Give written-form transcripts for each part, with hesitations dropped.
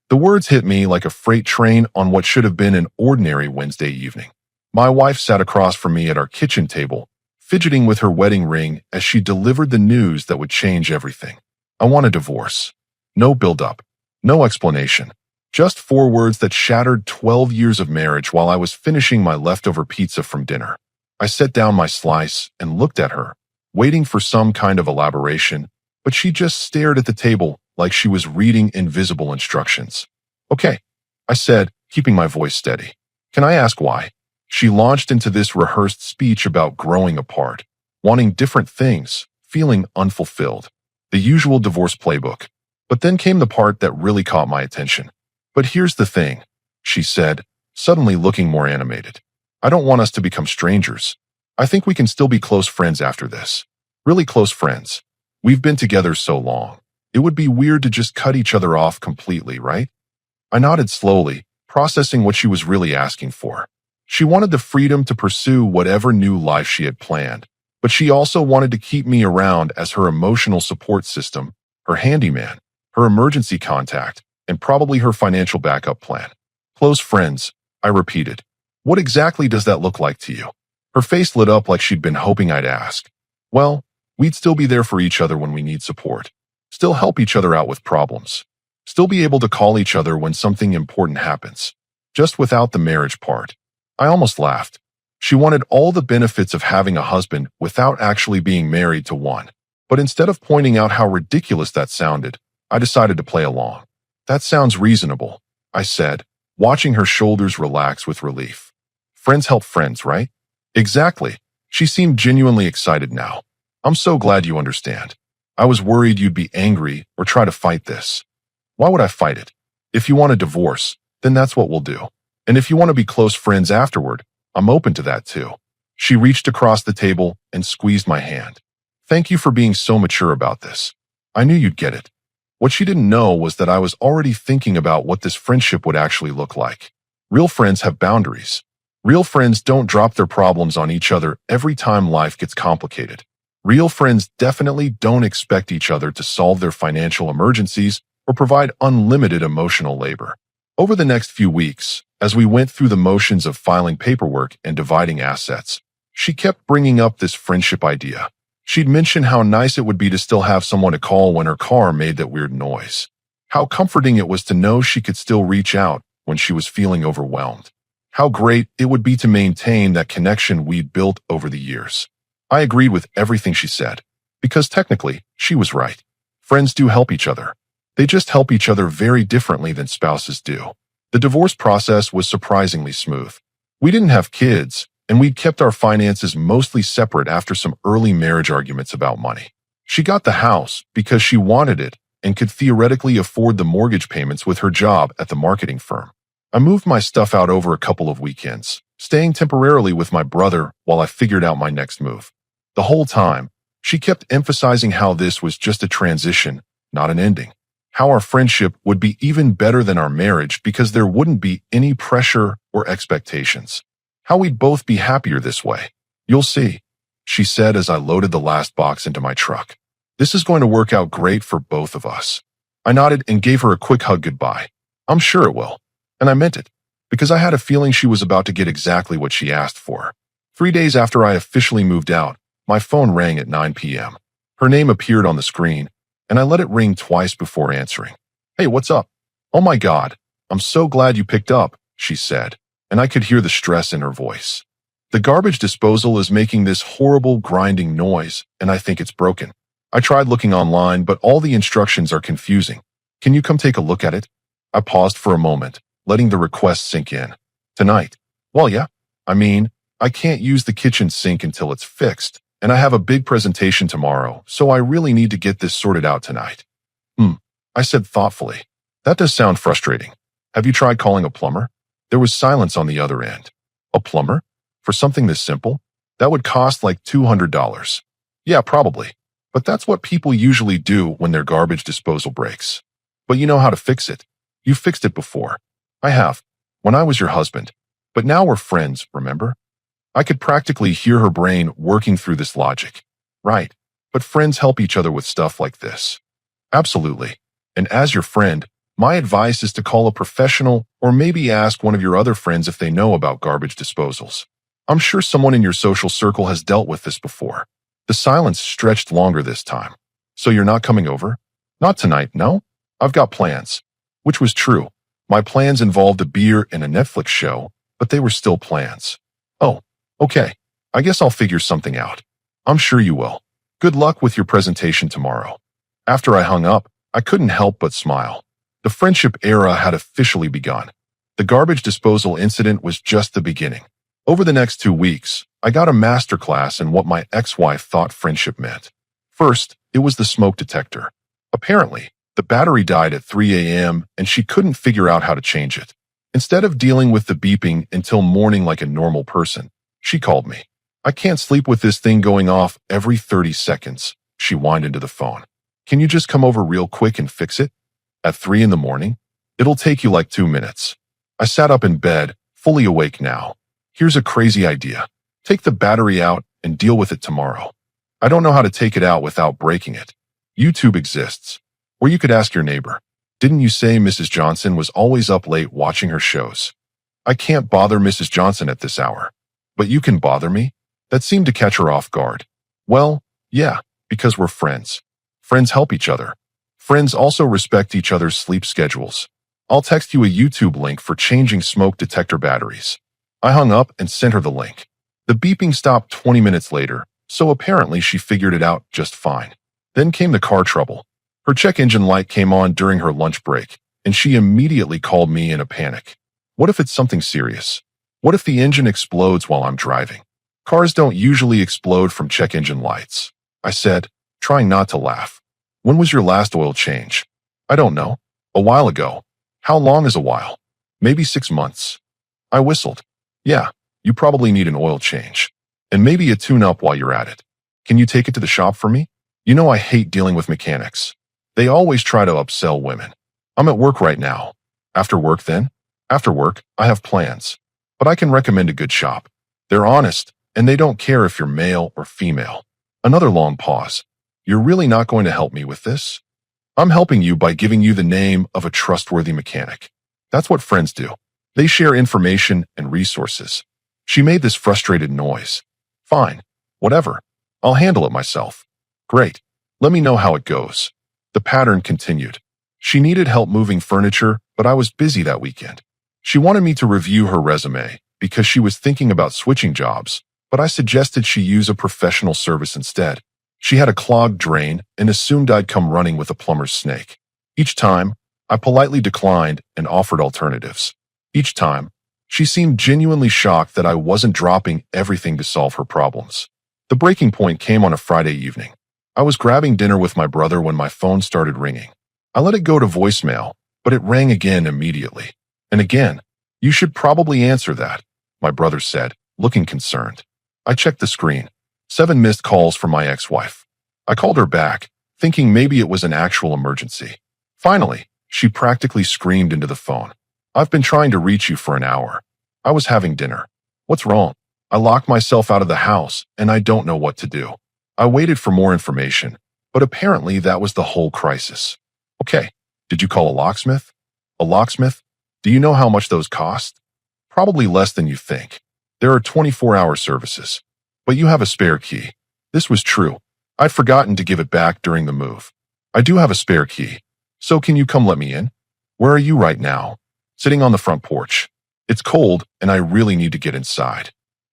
The words hit me like a freight train on what should have been an ordinary Wednesday evening. My wife sat across from me at our kitchen table, fidgeting with her wedding ring as she delivered the news that would change everything. I want a divorce. No build-up. No explanation. Just 4 words that shattered 12 years of marriage while I was finishing my leftover pizza from dinner. I set down my slice and looked at her, waiting for some kind of elaboration, but she just stared at the table like she was reading invisible instructions. Okay, I said, keeping my voice steady. Can I ask why? She launched into this rehearsed speech about growing apart, wanting different things, feeling unfulfilled. The usual divorce playbook. But then came the part that really caught my attention. But here's the thing, she said, suddenly looking more animated. I don't want us to become strangers. I think we can still be close friends after this. Really close friends. We've been together so long. It would be weird to just cut each other off completely, right? I nodded slowly, processing what she was really asking for. She wanted the freedom to pursue whatever new life she had planned, but she also wanted to keep me around as her emotional support system, her handyman, her emergency contact, and probably her financial backup plan. Close friends, I repeated. What exactly does that look like to you? Her face lit up like she'd been hoping I'd ask. Well, we'd still be there for each other when we need support. Still help each other out with problems. Still be able to call each other when something important happens. Just without the marriage part. I almost laughed. She wanted all the benefits of having a husband without actually being married to one. But instead of pointing out how ridiculous that sounded, I decided to play along. That sounds reasonable, I said, watching her shoulders relax with relief. Friends help friends, right? Exactly. She seemed genuinely excited now. I'm so glad you understand. I was worried you'd be angry or try to fight this. Why would I fight it? If you want a divorce, then that's what we'll do. And if you want to be close friends afterward, I'm open to that too. She reached across the table and squeezed my hand. Thank you for being so mature about this. I knew you'd get it. What she didn't know was that I was already thinking about what this friendship would actually look like. Real friends have boundaries. Real friends don't drop their problems on each other every time life gets complicated. Real friends definitely don't expect each other to solve their financial emergencies or provide unlimited emotional labor. Over the next few weeks, as we went through the motions of filing paperwork and dividing assets, she kept bringing up this friendship idea. She'd mention how nice it would be to still have someone to call when her car made that weird noise. How comforting it was to know she could still reach out when she was feeling overwhelmed. How great it would be to maintain that connection we'd built over the years. I agreed with everything she said, because technically, she was right. Friends do help each other. They just help each other very differently than spouses do. The divorce process was surprisingly smooth. We didn't have kids, and we'd kept our finances mostly separate after some early marriage arguments about money. She got the house because she wanted it and could theoretically afford the mortgage payments with her job at the marketing firm. I moved my stuff out over a couple of weekends, staying temporarily with my brother while I figured out my next move. The whole time, she kept emphasizing how this was just a transition, not an ending. How our friendship would be even better than our marriage because there wouldn't be any pressure or expectations. How we'd both be happier this way. You'll see, she said as I loaded the last box into my truck. This is going to work out great for both of us. I nodded and gave her a quick hug goodbye. I'm sure it will. And I meant it, because I had a feeling she was about to get exactly what she asked for. 3 days after I officially moved out, my phone rang at 9 p.m. Her name appeared on the screen, and I let it ring twice before answering. Hey, what's up? Oh my God, I'm so glad you picked up, she said, and I could hear the stress in her voice. The garbage disposal is making this horrible grinding noise, and I think it's broken. I tried looking online, but all the instructions are confusing. Can you come take a look at it? I paused for a moment, letting the request sink in. Tonight? Well, yeah. I can't use the kitchen sink until it's fixed, and I have a big presentation tomorrow, so I really need to get this sorted out tonight. I said thoughtfully. That does sound frustrating. Have you tried calling a plumber? There was silence on the other end. A plumber? For something this simple? That would cost like $200. Yeah, probably. But that's what people usually do when their garbage disposal breaks. But you know how to fix it. You fixed it before. I have. When I was your husband. But now we're friends, remember? I could practically hear her brain working through this logic. Right. But friends help each other with stuff like this. Absolutely. And as your friend, My advice is to call a professional or maybe ask one of your other friends if they know about garbage disposals. I'm sure someone in your social circle has dealt with this before. The silence stretched longer this time. So you're not coming over? Not tonight, no? I've got plans. Which was true. My plans involved a beer and a Netflix show, but they were still plans. Oh, okay. I guess I'll figure something out. I'm sure you will. Good luck with your presentation tomorrow. After I hung up, I couldn't help but smile. The friendship era had officially begun. The garbage disposal incident was just the beginning. Over the next 2 weeks, I got a masterclass in what my ex-wife thought friendship meant. First, it was the smoke detector. Apparently, the battery died at 3 a.m. and she couldn't figure out how to change it. Instead of dealing with the beeping until morning like a normal person, she called me. I can't sleep with this thing going off every 30 seconds, she whined into the phone. Can you just come over real quick and fix it? At 3 in the morning? It'll take you like 2 minutes. I sat up in bed, fully awake now. Here's a crazy idea. Take the battery out and deal with it tomorrow. I don't know how to take it out without breaking it. YouTube exists. Or you could ask your neighbor. Didn't you say Mrs. Johnson was always up late watching her shows? I can't bother Mrs. Johnson at this hour. But you can bother me? That seemed to catch her off guard. Well, yeah, because we're friends. Friends help each other. Friends also respect each other's sleep schedules. I'll text you a YouTube link for changing smoke detector batteries. I hung up and sent her the link. The beeping stopped 20 minutes later, so apparently she figured it out just fine. Then came the car trouble. Her check engine light came on during her lunch break, and she immediately called me in a panic. What if it's something serious? What if the engine explodes while I'm driving? Cars don't usually explode from check engine lights, I said, trying not to laugh. When was your last oil change? I don't know. A while ago. How long is a while? Maybe 6 months. I whistled. Yeah, you probably need an oil change. And maybe a tune-up while you're at it. Can you take it to the shop for me? You know I hate dealing with mechanics. They always try to upsell women. I'm at work right now. After work then? After work, I have plans. But I can recommend a good shop. They're honest, and they don't care if you're male or female. Another long pause. You're really not going to help me with this? I'm helping you by giving you the name of a trustworthy mechanic. That's what friends do. They share information and resources. She made this frustrated noise. Fine. Whatever. I'll handle it myself. Great. Let me know how it goes. The pattern continued. She needed help moving furniture, but I was busy that weekend. She wanted me to review her resume because she was thinking about switching jobs, but I suggested she use a professional service instead. She had a clogged drain and assumed I'd come running with a plumber's snake. Each time, I politely declined and offered alternatives. Each time, she seemed genuinely shocked that I wasn't dropping everything to solve her problems. The breaking point came on a Friday evening. I was grabbing dinner with my brother when my phone started ringing. I let it go to voicemail, but it rang again immediately. And again. You should probably answer that, my brother said, looking concerned. I checked the screen. 7 missed calls from my ex-wife. I called her back, thinking maybe it was an actual emergency. Finally, she practically screamed into the phone. I've been trying to reach you for an hour. I was having dinner. What's wrong? I locked myself out of the house, and I don't know what to do. I waited for more information, but apparently that was the whole crisis. Okay, did you call a locksmith? A locksmith? Do you know how much those cost? Probably less than you think. There are 24-hour services. But you have a spare key. This was true. I'd forgotten to give it back during the move. I do have a spare key. So can you come let me in? Where are you right now? Sitting on the front porch. It's cold, and I really need to get inside.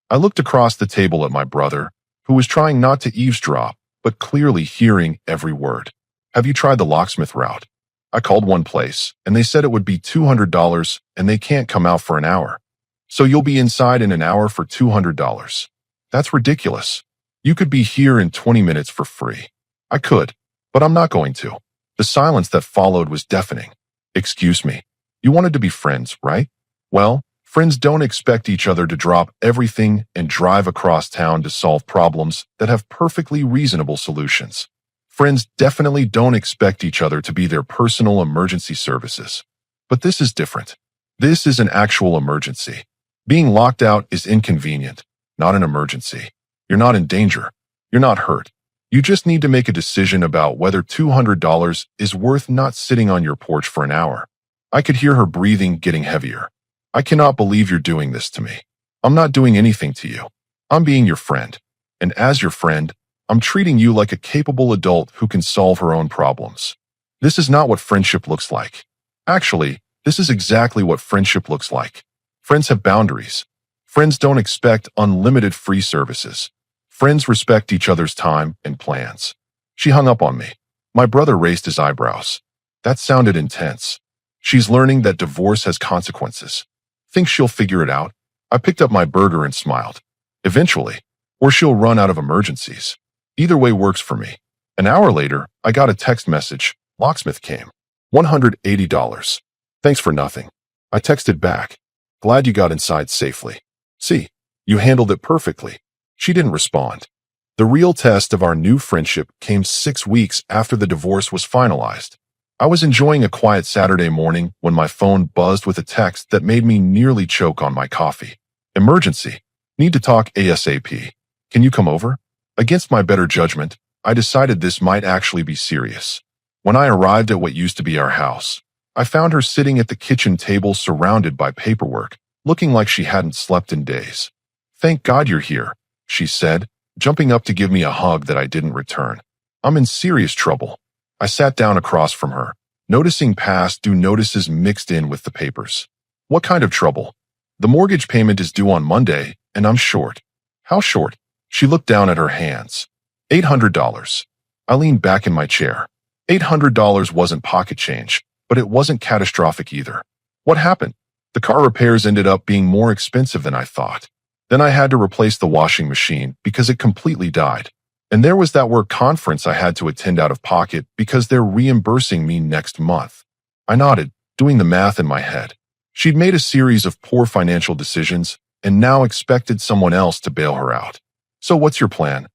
I looked across the table at my brother, who was trying not to eavesdrop, but clearly hearing every word. Have you tried the locksmith route? I called one place, and they said it would be $200, and they can't come out for an hour. So you'll be inside in an hour for $200. That's ridiculous. You could be here in 20 minutes for free. I could, but I'm not going to. The silence that followed was deafening. Excuse me. You wanted to be friends, right? Well, friends don't expect each other to drop everything and drive across town to solve problems that have perfectly reasonable solutions. Friends definitely don't expect each other to be their personal emergency services. But this is different. This is an actual emergency. Being locked out is inconvenient, not an emergency. You're not in danger. You're not hurt. You just need to make a decision about whether $200 is worth not sitting on your porch for an hour. I could hear her breathing getting heavier. I cannot believe you're doing this to me. I'm not doing anything to you. I'm being your friend. And as your friend, I'm treating you like a capable adult who can solve her own problems. This is not what friendship looks like. Actually, this is exactly what friendship looks like. Friends have boundaries. Friends don't expect unlimited free services. Friends respect each other's time and plans. She hung up on me. My brother raised his eyebrows. That sounded intense. She's learning that divorce has consequences. Thinks she'll figure it out. I picked up my burger and smiled. Eventually, or she'll run out of emergencies. Either way works for me. An hour later, I got a text message. Locksmith came. $180. Thanks for nothing. I texted back. Glad you got inside safely. See, you handled it perfectly. She didn't respond. The real test of our new friendship came 6 weeks after the divorce was finalized. I was enjoying a quiet Saturday morning when my phone buzzed with a text that made me nearly choke on my coffee. Emergency. Need to talk ASAP. Can you come over? Against my better judgment, I decided this might actually be serious. When I arrived at what used to be our house, I found her sitting at the kitchen table surrounded by paperwork, looking like she hadn't slept in days. Thank God you're here, she said, jumping up to give me a hug that I didn't return. I'm in serious trouble. I sat down across from her, noticing past due notices mixed in with the papers. What kind of trouble? The mortgage payment is due on Monday, and I'm short. How short? She looked down at her hands. $800. I leaned back in my chair. $800 wasn't pocket change, but it wasn't catastrophic either. What happened? The car repairs ended up being more expensive than I thought. Then I had to replace the washing machine because it completely died. And there was that work conference I had to attend out of pocket because they're reimbursing me next month. I nodded, doing the math in my head. She'd made a series of poor financial decisions and now expected someone else to bail her out. So what's your plan?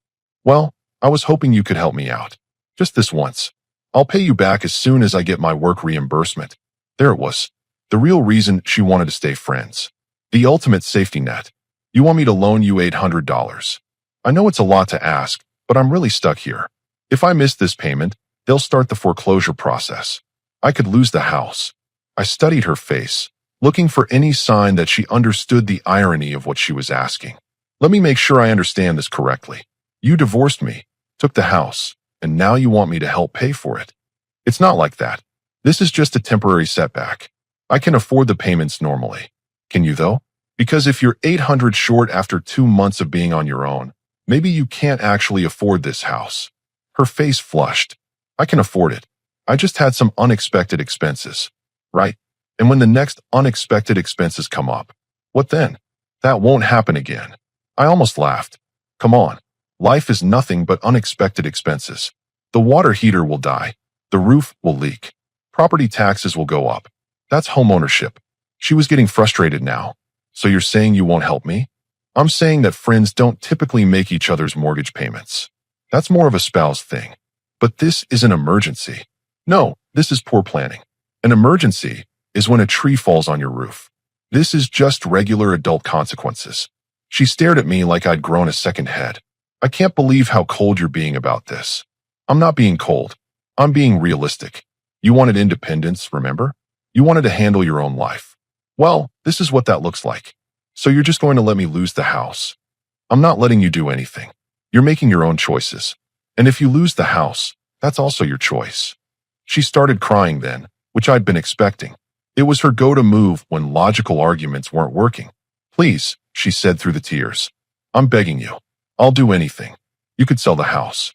Well, I was hoping you could help me out. Just this once. I'll pay you back as soon as I get my work reimbursement. There it was. The real reason she wanted to stay friends. The ultimate safety net. You want me to loan you $800. I know it's a lot to ask, but I'm really stuck here. If I miss this payment, they'll start the foreclosure process. I could lose the house. I studied her face, looking for any sign that she understood the irony of what she was asking. Let me make sure I understand this correctly. You divorced me, took the house, and now you want me to help pay for it. It's not like that. This is just a temporary setback. I can afford the payments normally. Can you though? Because if you're $800 short after 2 months of being on your own, maybe you can't actually afford this house. Her face flushed. I can afford it. I just had some unexpected expenses. Right? And when the next unexpected expenses come up, what then? That won't happen again. I almost laughed. Come on. Life is nothing but unexpected expenses. The water heater will die. The roof will leak. Property taxes will go up. That's homeownership. She was getting frustrated now. So you're saying you won't help me? I'm saying that friends don't typically make each other's mortgage payments. That's more of a spouse thing. But this is an emergency. No, this is poor planning. An emergency is when a tree falls on your roof. This is just regular adult consequences. She stared at me like I'd grown a second head. I can't believe how cold you're being about this. I'm not being cold. I'm being realistic. You wanted independence, remember? You wanted to handle your own life. Well, this is what that looks like. So you're just going to let me lose the house. I'm not letting you do anything. You're making your own choices. And if you lose the house, that's also your choice. She started crying then, which I'd been expecting. It was her go-to move when logical arguments weren't working. Please, she said through the tears. I'm begging you. I'll do anything. You could sell the house.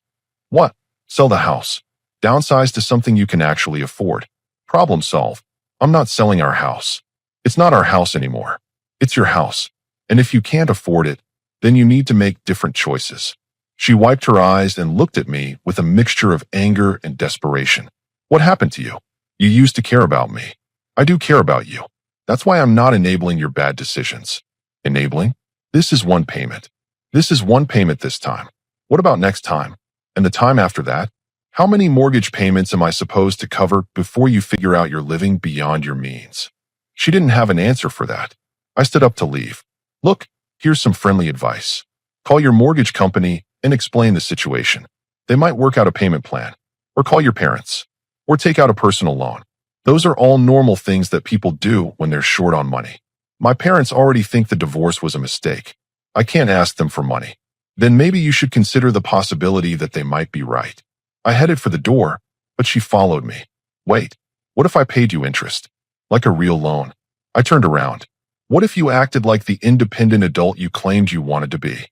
What? Sell the house. Downsize to something you can actually afford. Problem solved. I'm not selling our house. It's not our house anymore. It's your house. And if you can't afford it, then you need to make different choices. She wiped her eyes and looked at me with a mixture of anger and desperation. What happened to you? You used to care about me. I do care about you. That's why I'm not enabling your bad decisions. Enabling? This is one payment. This is one payment this time. What about next time? And the time after that? How many mortgage payments am I supposed to cover before you figure out you're living beyond your means? She didn't have an answer for that. I stood up to leave. Look, here's some friendly advice. Call your mortgage company and explain the situation. They might work out a payment plan. Or call your parents. Or take out a personal loan. Those are all normal things that people do when they're short on money. My parents already think the divorce was a mistake. I can't ask them for money. Then maybe you should consider the possibility that they might be right. I headed for the door, but she followed me. Wait, what if I paid you interest? Like a real loan? I turned around. What if you acted like the independent adult you claimed you wanted to be?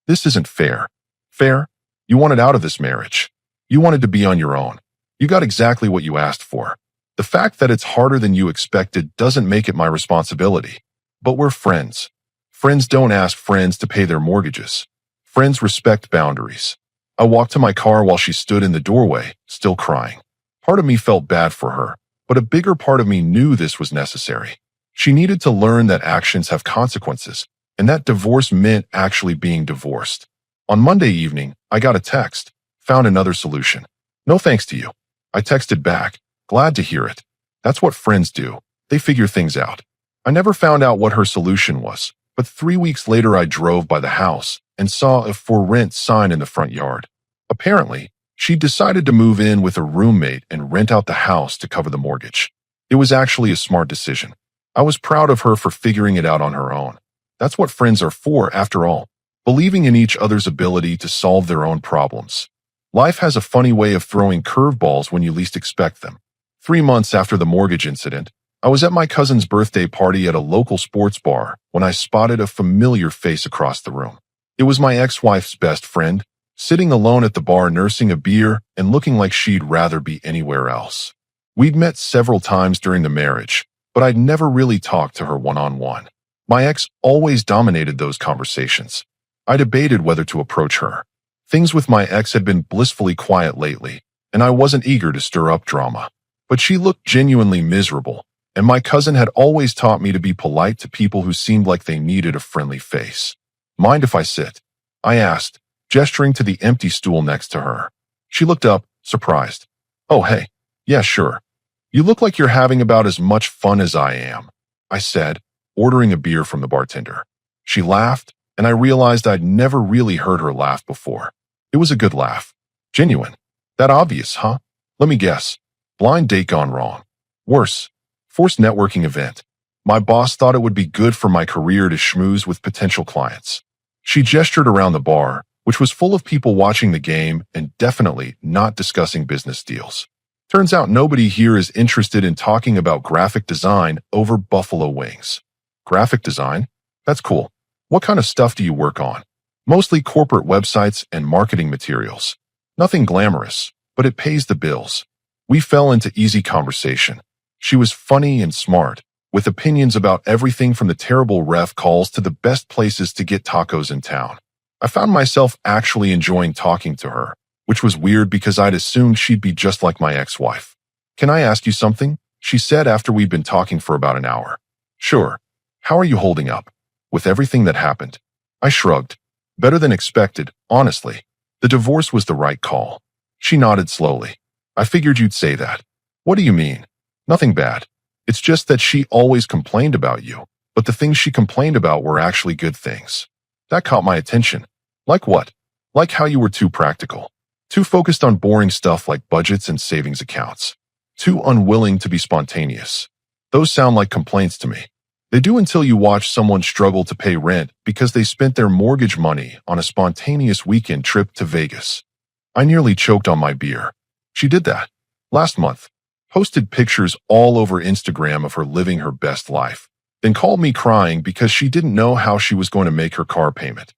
This isn't fair. Fair? You wanted out of this marriage. You wanted to be on your own. You got exactly what you asked for. The fact that it's harder than you expected doesn't make it my responsibility. But we're friends. Friends don't ask friends to pay their mortgages. Friends respect boundaries. I walked to my car while she stood in the doorway, still crying. Part of me felt bad for her, but a bigger part of me knew this was necessary. She needed to learn that actions have consequences, and that divorce meant actually being divorced. On Monday evening, I got a text, found another solution. No thanks to you. I texted back, glad to hear it. That's what friends do. They figure things out. I never found out what her solution was, but 3 weeks later I drove by the house and saw a for rent sign in the front yard. Apparently, she decided to move in with a roommate and rent out the house to cover the mortgage. It was actually a smart decision. I was proud of her for figuring it out on her own. That's what friends are for, after all, believing in each other's ability to solve their own problems. Life has a funny way of throwing curveballs when you least expect them. 3 months after the mortgage incident, I was at my cousin's birthday party at a local sports bar when I spotted a familiar face across the room. It was my ex-wife's best friend, sitting alone at the bar nursing a beer and looking like she'd rather be anywhere else. We'd met several times during the marriage, but I'd never really talked to her one-on-one. My ex always dominated those conversations. I debated whether to approach her. Things with my ex had been blissfully quiet lately, and I wasn't eager to stir up drama. But she looked genuinely miserable, and my cousin had always taught me to be polite to people who seemed like they needed a friendly face. Mind if I sit? I asked, gesturing to the empty stool next to her. She looked up, surprised. Oh, hey. Yeah, sure. You look like you're having about as much fun as I am, I said, ordering a beer from the bartender. She laughed, and I realized I'd never really heard her laugh before. It was a good laugh. Genuine. That obvious, huh? Let me guess. Blind date gone wrong. Worse. Forced networking event. My boss thought it would be good for my career to schmooze with potential clients. She gestured around the bar, which was full of people watching the game and definitely not discussing business deals. Turns out nobody here is interested in talking about graphic design over buffalo wings. Graphic design? That's cool. What kind of stuff do you work on? Mostly corporate websites and marketing materials. Nothing glamorous, but it pays the bills. We fell into easy conversation. She was funny and smart, with opinions about everything from the terrible ref calls to the best places to get tacos in town. I found myself actually enjoying talking to her, which was weird because I'd assumed she'd be just like my ex-wife. Can I ask you something? She said after we'd been talking for about an hour. Sure. How are you holding up? With everything that happened? I shrugged. Better than expected, honestly. The divorce was the right call. She nodded slowly. I figured you'd say that. What do you mean? Nothing bad. It's just that she always complained about you, but the things she complained about were actually good things. That caught my attention. Like what? Like how you were too practical. Too focused on boring stuff like budgets and savings accounts. Too unwilling to be spontaneous. Those sound like complaints to me. They do until you watch someone struggle to pay rent because they spent their mortgage money on a spontaneous weekend trip to Vegas. I nearly choked on my beer. She did that. Last month. Posted pictures all over Instagram of her living her best life. Then called me crying because she didn't know how she was going to make her car payment.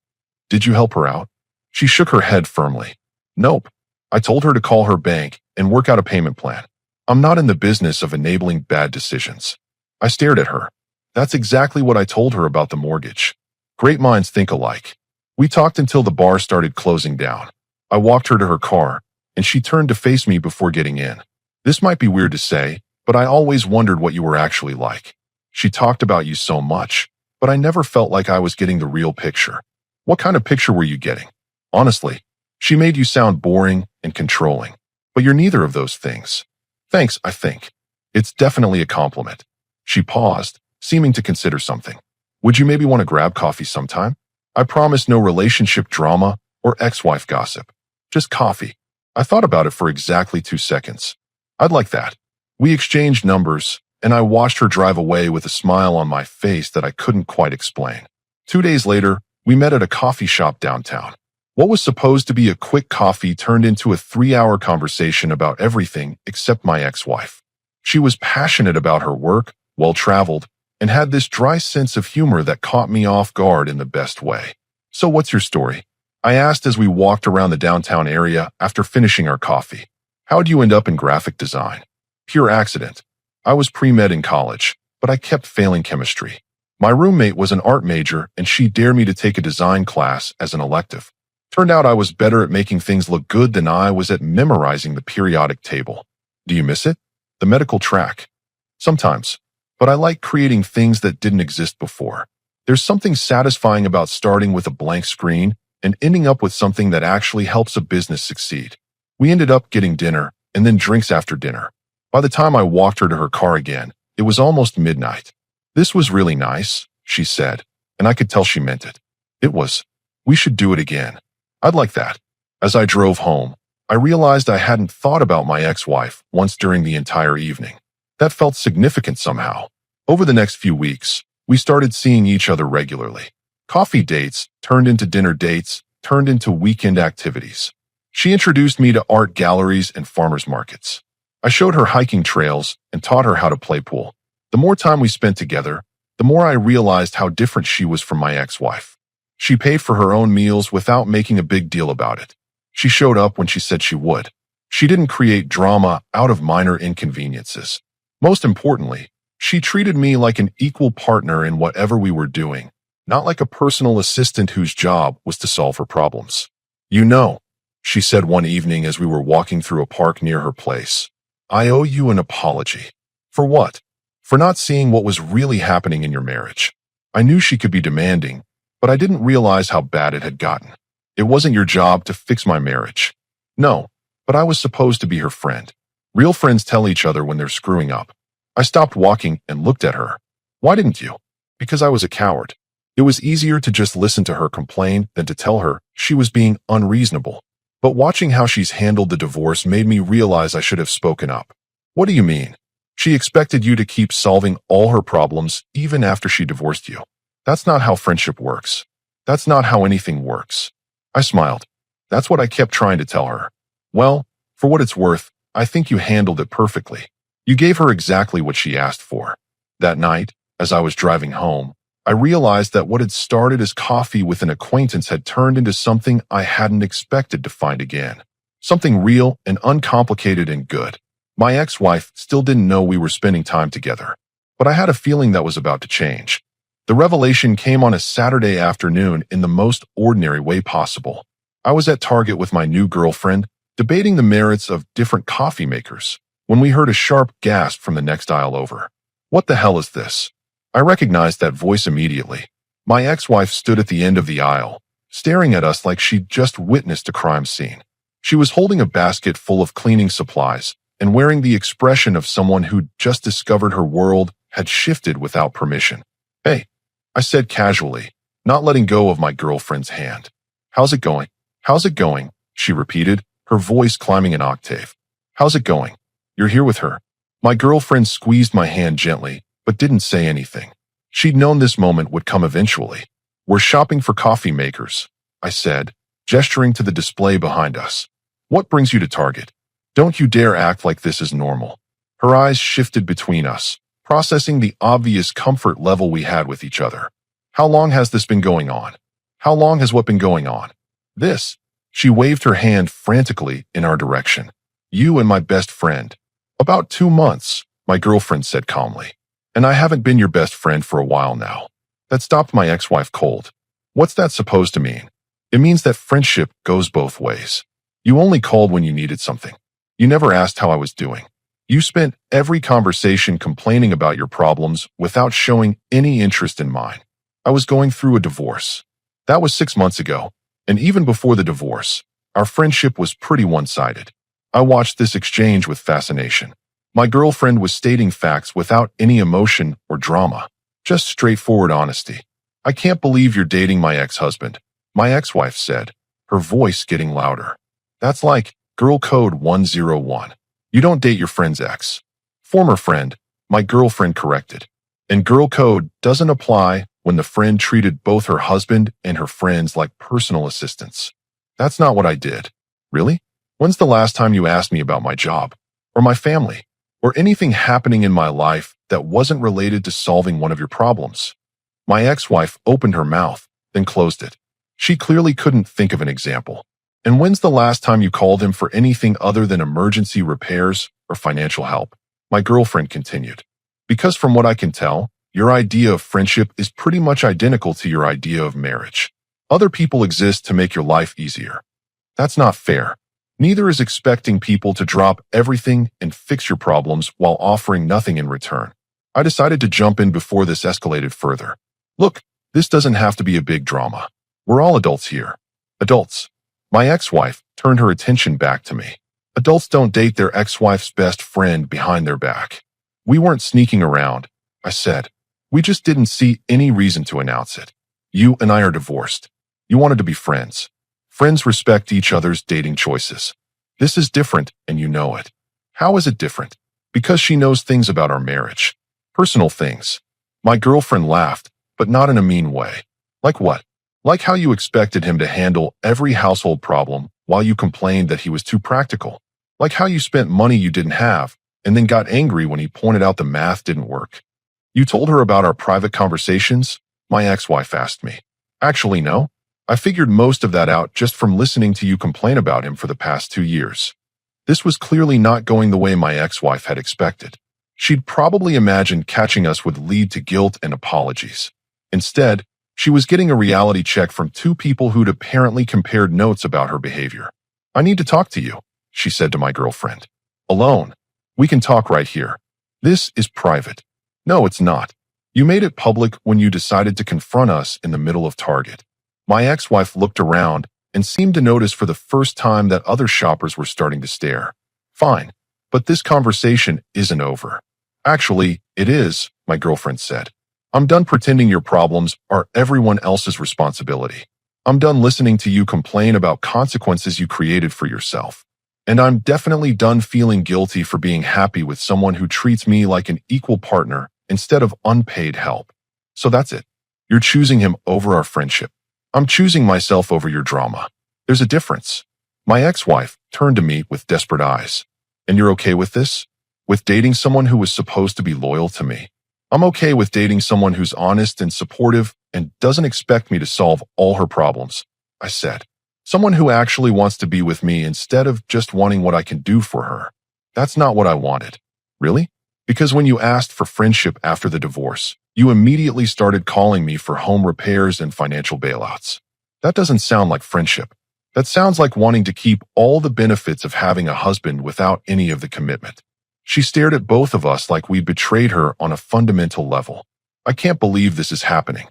Did you help her out? She shook her head firmly. Nope. I told her to call her bank and work out a payment plan. I'm not in the business of enabling bad decisions. I stared at her. That's exactly what I told her about the mortgage. Great minds think alike. We talked until the bar started closing down. I walked her to her car, and she turned to face me before getting in. This might be weird to say, but I always wondered what you were actually like. She talked about you so much, but I never felt like I was getting the real picture. What kind of picture were you getting? Honestly, she made you sound boring and controlling, but you're neither of those things. Thanks, I think. It's definitely a compliment. She paused, seeming to consider something. Would you maybe want to grab coffee sometime? I promise no relationship drama or ex-wife gossip. Just coffee. I thought about it for exactly 2 seconds. I'd like that. We exchanged numbers, and I watched her drive away with a smile on my face that I couldn't quite explain. 2 days later, we met at a coffee shop downtown. What was supposed to be a quick coffee turned into a 3-hour conversation about everything except my ex-wife. She was passionate about her work, well-traveled, and had this dry sense of humor that caught me off guard in the best way. "So what's your story?" I asked as we walked around the downtown area after finishing our coffee. "How'd you end up in graphic design?" "Pure accident. I was pre-med in college, but I kept failing chemistry. My roommate was an art major and she dared me to take a design class as an elective. Turned out I was better at making things look good than I was at memorizing the periodic table. Do you miss it? The medical track? Sometimes. But I like creating things that didn't exist before. There's something satisfying about starting with a blank screen and ending up with something that actually helps a business succeed." We ended up getting dinner and then drinks after dinner. By the time I walked her to her car again, it was almost midnight. "This was really nice," she said, and I could tell she meant it. It was. "We should do it again. I'd like that." As I drove home, I realized I hadn't thought about my ex-wife once during the entire evening. That felt significant somehow. Over the next few weeks, we started seeing each other regularly. Coffee dates turned into dinner dates, turned into weekend activities. She introduced me to art galleries and farmers markets. I showed her hiking trails and taught her how to play pool. The more time we spent together, the more I realized how different she was from my ex-wife. She paid for her own meals without making a big deal about it. She showed up when she said she would. She didn't create drama out of minor inconveniences. Most importantly, she treated me like an equal partner in whatever we were doing, not like a personal assistant whose job was to solve her problems. "You know," she said one evening as we were walking through a park near her place, "I owe you an apology." "For what?" "For not seeing what was really happening in your marriage." I knew she could be demanding, but I didn't realize how bad it had gotten. "It wasn't your job to fix my marriage." "No, but I was supposed to be her friend. Real friends tell each other when they're screwing up." I stopped walking and looked at her. "Why didn't you?" "Because I was a coward. It was easier to just listen to her complain than to tell her she was being unreasonable. But watching how she's handled the divorce made me realize I should have spoken up." "What do you mean?" "She expected you to keep solving all her problems even after she divorced you. That's not how friendship works. That's not how anything works." I smiled. That's what I kept trying to tell her. "Well, for what it's worth, I think you handled it perfectly. You gave her exactly what she asked for." That night, as I was driving home, I realized that what had started as coffee with an acquaintance had turned into something I hadn't expected to find again. Something real and uncomplicated and good. My ex-wife still didn't know we were spending time together, but I had a feeling that was about to change. The revelation came on a Saturday afternoon in the most ordinary way possible. I was at Target with my new girlfriend, debating the merits of different coffee makers, when we heard a sharp gasp from the next aisle over. "What the hell is this?" I recognized that voice immediately. My ex-wife stood at the end of the aisle, staring at us like she'd just witnessed a crime scene. She was holding a basket full of cleaning supplies and wearing the expression of someone who'd just discovered her world had shifted without permission. "Hey," I said casually, not letting go of my girlfriend's hand. "How's it going?" "How's it going?" she repeated, her voice climbing an octave. "How's it going? You're here with her." My girlfriend squeezed my hand gently, but didn't say anything. She'd known this moment would come eventually. "We're shopping for coffee makers," I said, gesturing to the display behind us. "What brings you to Target? Don't you dare act like this is normal." Her eyes shifted between us, processing the obvious comfort level we had with each other. "How long has this been going on?" "How long has what been going on?" "This." She waved her hand frantically in our direction. "You and my best friend." "About 2 months," my girlfriend said calmly. "And I haven't been your best friend for a while now." That stopped my ex-wife cold. "What's that supposed to mean?" "It means that friendship goes both ways. You only called when you needed something. You never asked how I was doing. You spent every conversation complaining about your problems without showing any interest in mine. I was going through a divorce. That was 6 months ago, and even before the divorce, our friendship was pretty one-sided. I watched this exchange with fascination. My girlfriend was stating facts without any emotion or drama, just straightforward honesty. "I can't believe you're dating my ex-husband," my ex-wife said, her voice getting louder. "That's like Girl Code 101. You don't date your friend's ex." Former friend, my girlfriend corrected. And girl code doesn't apply when the friend treated both her husband and her friends like personal assistants. That's not what I did. Really? When's the last time you asked me about my job, or my family, or anything happening in my life that wasn't related to solving one of your problems? My ex-wife opened her mouth, then closed it. She clearly couldn't think of an example. And when's the last time you called him for anything other than emergency repairs or financial help? My girlfriend continued. Because from what I can tell, your idea of friendship is pretty much identical to your idea of marriage. Other people exist to make your life easier. That's not fair. Neither is expecting people to drop everything and fix your problems while offering nothing in return. I decided to jump in before this escalated further. Look, this doesn't have to be a big drama. We're all adults here. Adults. My ex-wife turned her attention back to me. Adults don't date their ex-wife's best friend behind their back. We weren't sneaking around, I said. We just didn't see any reason to announce it. You and I are divorced. You wanted to be friends. Friends respect each other's dating choices. This is different, and you know it. How is it different? Because she knows things about our marriage. Personal things. My girlfriend laughed, but not in a mean way. Like what? Like how you expected him to handle every household problem while you complained that he was too practical. Like how you spent money you didn't have and then got angry when he pointed out the math didn't work. You told her about our private conversations? My ex-wife asked me. Actually, no. I figured most of that out just from listening to you complain about him for the past 2 years. This was clearly not going the way my ex-wife had expected. She'd probably imagined catching us would lead to guilt and apologies. Instead, she was getting a reality check from 2 people who'd apparently compared notes about her behavior. I need to talk to you, she said to my girlfriend. Alone. We can talk right here. This is private. No, it's not. You made it public when you decided to confront us in the middle of Target. My ex-wife looked around and seemed to notice for the first time that other shoppers were starting to stare. Fine, but this conversation isn't over. Actually, it is, my girlfriend said. I'm done pretending your problems are everyone else's responsibility. I'm done listening to you complain about consequences you created for yourself. And I'm definitely done feeling guilty for being happy with someone who treats me like an equal partner instead of unpaid help. So that's it. You're choosing him over our friendship. I'm choosing myself over your drama. There's a difference. My ex-wife turned to me with desperate eyes. And you're okay with this? With dating someone who was supposed to be loyal to me? I'm okay with dating someone who's honest and supportive and doesn't expect me to solve all her problems, I said. Someone who actually wants to be with me instead of just wanting what I can do for her. That's not what I wanted. Really? Because when you asked for friendship after the divorce, you immediately started calling me for home repairs and financial bailouts. That doesn't sound like friendship. That sounds like wanting to keep all the benefits of having a husband without any of the commitment. She stared at both of us like we'd betrayed her on a fundamental level. I can't believe this is happening.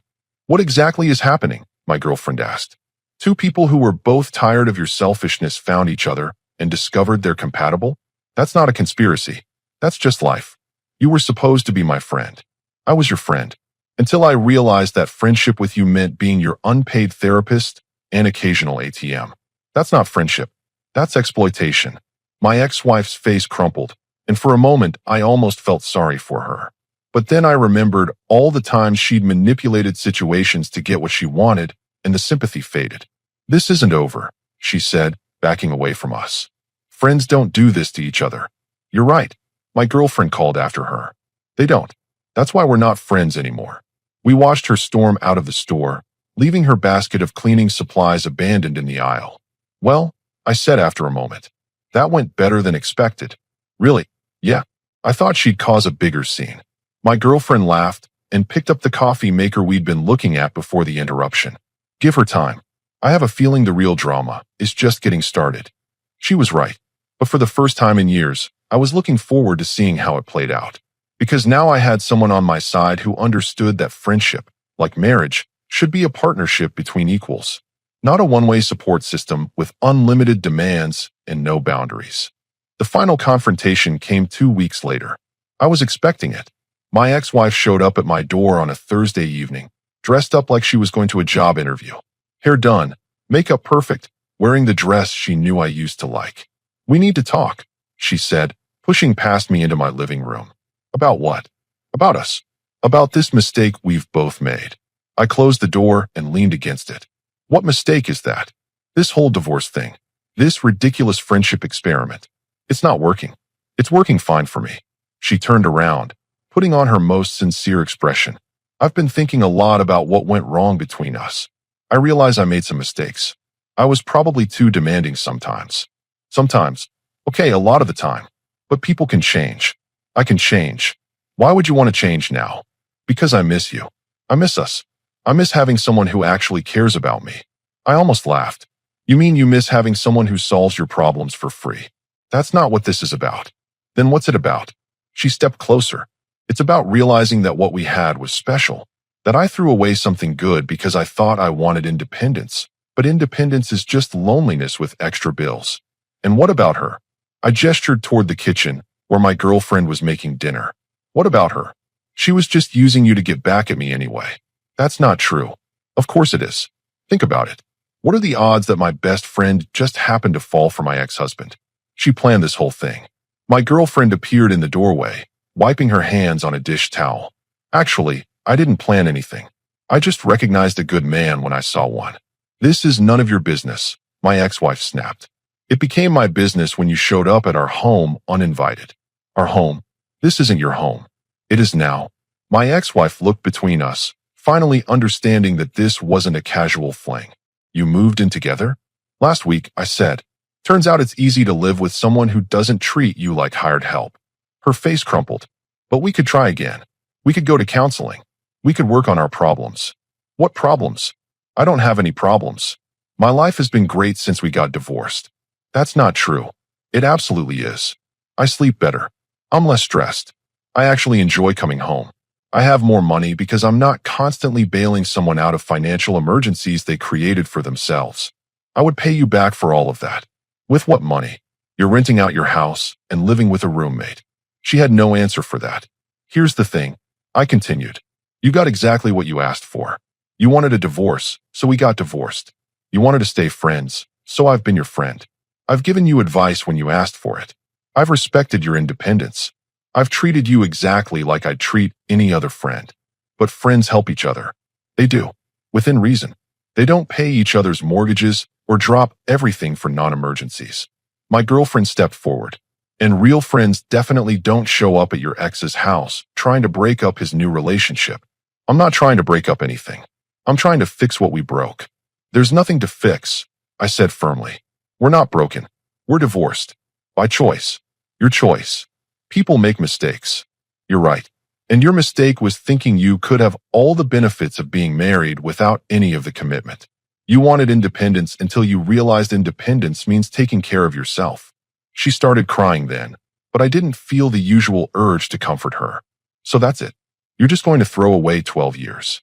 What exactly is happening? My girlfriend asked. 2 people who were both tired of your selfishness found each other and discovered they're compatible? That's not a conspiracy. That's just life. You were supposed to be my friend. I was your friend. Until I realized that friendship with you meant being your unpaid therapist and occasional ATM. That's not friendship. That's exploitation. My ex-wife's face crumpled, and for a moment I almost felt sorry for her. But then I remembered all the times she'd manipulated situations to get what she wanted, and the sympathy faded. This isn't over, she said, backing away from us. Friends don't do this to each other. You're right, my girlfriend called after her. They don't. That's why we're not friends anymore. We watched her storm out of the store, leaving her basket of cleaning supplies abandoned in the aisle. Well, I said after a moment, that went better than expected. Really? Yeah. I thought she'd cause a bigger scene. My girlfriend laughed and picked up the coffee maker we'd been looking at before the interruption. Give her time. I have a feeling the real drama is just getting started. She was right. But for the first time in years, I was looking forward to seeing how it played out. Because now I had someone on my side who understood that friendship, like marriage, should be a partnership between equals, not a one-way support system with unlimited demands and no boundaries. The final confrontation came 2 weeks later. I was expecting it. My ex-wife showed up at my door on a Thursday evening, dressed up like she was going to a job interview. Hair done, makeup perfect, wearing the dress she knew I used to like. We need to talk, she said, pushing past me into my living room. About what? About us. About this mistake we've both made. I closed the door and leaned against it. What mistake is that? This whole divorce thing. This ridiculous friendship experiment. It's not working. It's working fine for me. She turned around, putting on her most sincere expression. I've been thinking a lot about what went wrong between us. I realize I made some mistakes. I was probably too demanding sometimes. Sometimes. Okay, a lot of the time. But people can change. I can change. Why would you want to change now? Because I miss you. I miss us. I miss having someone who actually cares about me. I almost laughed. You mean you miss having someone who solves your problems for free? That's not what this is about. Then what's it about? She stepped closer. It's about realizing that what we had was special. That I threw away something good because I thought I wanted independence. But independence is just loneliness with extra bills. And what about her? I gestured toward the kitchen, where my girlfriend was making dinner. What about her? She was just using you to get back at me anyway. That's not true. Of course it is. Think about it. What are the odds that my best friend just happened to fall for my ex-husband? She planned this whole thing. My girlfriend appeared in the doorway, wiping her hands on a dish towel. Actually, I didn't plan anything. I just recognized a good man when I saw one. This is none of your business, my ex-wife snapped. It became my business when you showed up at our home uninvited. Our home? This isn't your home. It is now. My ex-wife looked between us, finally understanding that this wasn't a casual fling. You moved in together? Last week, I said. Turns out it's easy to live with someone who doesn't treat you like hired help. Her face crumpled. But we could try again. We could go to counseling. We could work on our problems. What problems? I don't have any problems. My life has been great since we got divorced. That's not true. It absolutely is. I sleep better. I'm less stressed. I actually enjoy coming home. I have more money because I'm not constantly bailing someone out of financial emergencies they created for themselves. I would pay you back for all of that. With what money? You're renting out your house and living with a roommate. She had no answer for that. Here's the thing. I continued. You got exactly what you asked for. You wanted a divorce, so we got divorced. You wanted to stay friends, so I've been your friend. I've given you advice when you asked for it. I've respected your independence. I've treated you exactly like I'd treat any other friend. But friends help each other. They do. Within reason. They don't pay each other's mortgages or drop everything for non-emergencies. My girlfriend stepped forward. And real friends definitely don't show up at your ex's house trying to break up his new relationship. I'm not trying to break up anything. I'm trying to fix what we broke. There's nothing to fix, I said firmly. We're not broken. We're divorced. By choice. Your choice. People make mistakes. You're right. And your mistake was thinking you could have all the benefits of being married without any of the commitment. You wanted independence until you realized independence means taking care of yourself. She started crying then, but I didn't feel the usual urge to comfort her. So that's it. You're just going to throw away 12 years.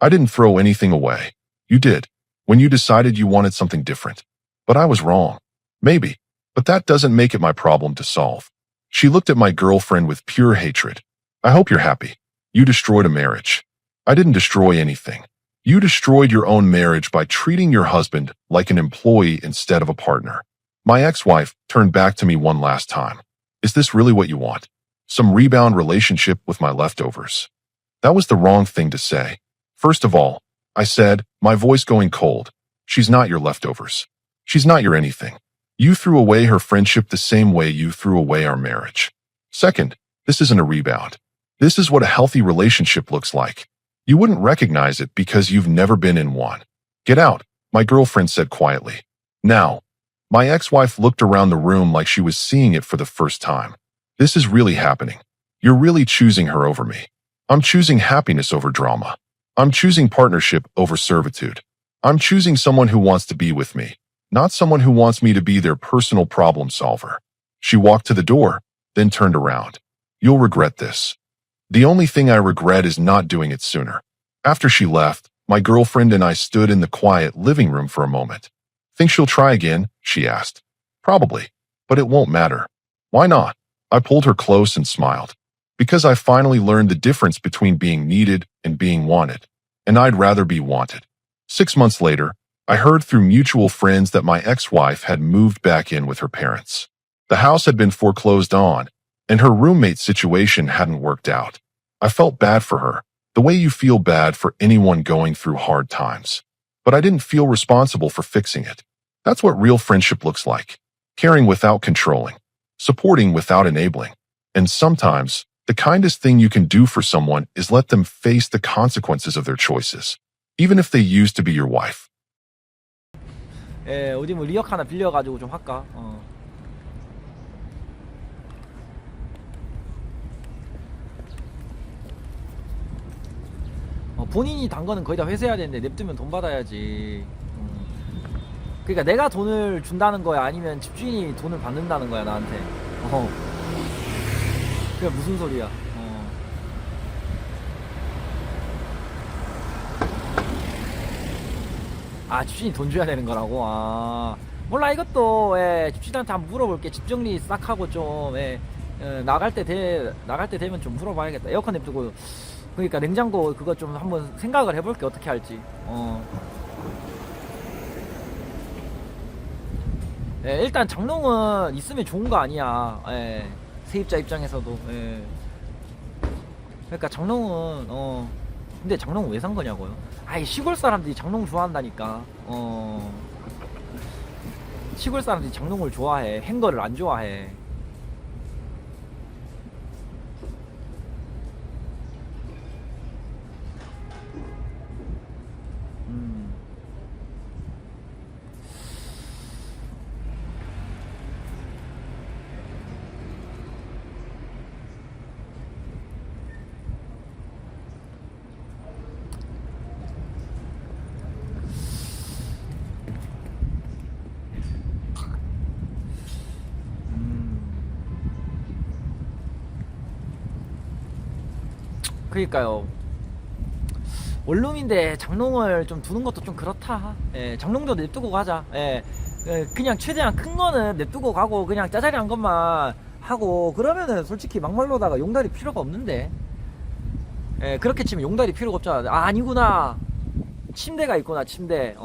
I didn't throw anything away. You did, when you decided you wanted something different. But I was wrong. Maybe. But that doesn't make it my problem to solve. She looked at my girlfriend with pure hatred. I hope you're happy. You destroyed a marriage. I didn't destroy anything. You destroyed your own marriage by treating your husband like an employee instead of a partner. My ex-wife turned back to me one last time. Is this really what you want? Some rebound relationship with my leftovers? That was the wrong thing to say. First of all, I said, my voice going cold. She's not your leftovers. She's not your anything. You threw away her friendship the same way you threw away our marriage. Second, this isn't a rebound. This is what a healthy relationship looks like. You wouldn't recognize it because you've never been in one. Get out, my girlfriend said quietly. Now. My ex-wife looked around the room like she was seeing it for the first time. This is really happening. You're really choosing her over me. I'm choosing happiness over drama. I'm choosing partnership over servitude. I'm choosing someone who wants to be with me, not someone who wants me to be their personal problem solver. She walked to the door, then turned around. You'll regret this. The only thing I regret is not doing it sooner. After she left, my girlfriend and I stood in the quiet living room for a moment. Think she'll try again? She asked. Probably, but it won't matter. Why not? I pulled her close and smiled. Because I finally learned the difference between being needed and being wanted, and I'd rather be wanted. 6 months later, I heard through mutual friends that my ex-wife had moved back in with her parents. The house had been foreclosed on, and her roommate situation hadn't worked out. I felt bad for her, the way you feel bad for anyone going through hard times. But I didn't feel responsible for fixing it. That's what real friendship looks like. Caring without controlling, supporting without enabling. And sometimes, the kindest thing you can do for someone is let them face the consequences of their choices, even if they used to be your wife. 어디 뭐 리역 하나 빌려가지고 좀 할까? 본인이 단 거는 거의 다 회수해야 되는데 냅두면 돈 받아야지. 그러니까 내가 돈을 준다는 거야, 아니면 집주인이 돈을 받는다는 거야 나한테. 그게 무슨 소리야? 아, 집주인이 돈 줘야 되는 거라고? 아, 몰라. 이것도 집주인한테 한번 물어볼게. 집 정리 싹 하고 좀 나갈 때 되면 좀 물어봐야겠다. 에어컨 냅두고, 그러니까 냉장고 그거 좀 한번 생각을 해볼게, 어떻게 할지. 일단 장롱은 있으면 좋은 거 아니야. 세입자 입장에서도. 그러니까 장롱은 근데 장롱은 왜 산 거냐고요? 아이, 시골 사람들이 장롱 좋아한다니까. 시골 사람들이 장롱을 좋아해. 행거를 안 좋아해. 그러니까요. 원룸인데 장롱을 좀 두는 것도 좀 그렇다. 장롱도 냅두고 가자. 그냥 최대한 큰 거는 냅두고 가고, 그냥 짜잘한 것만 하고, 그러면은 솔직히 막말로다가 용달이 필요가 없는데. 그렇게 치면 용달이 필요가 없잖아. 아, 아니구나. 침대가 있구나, 침대.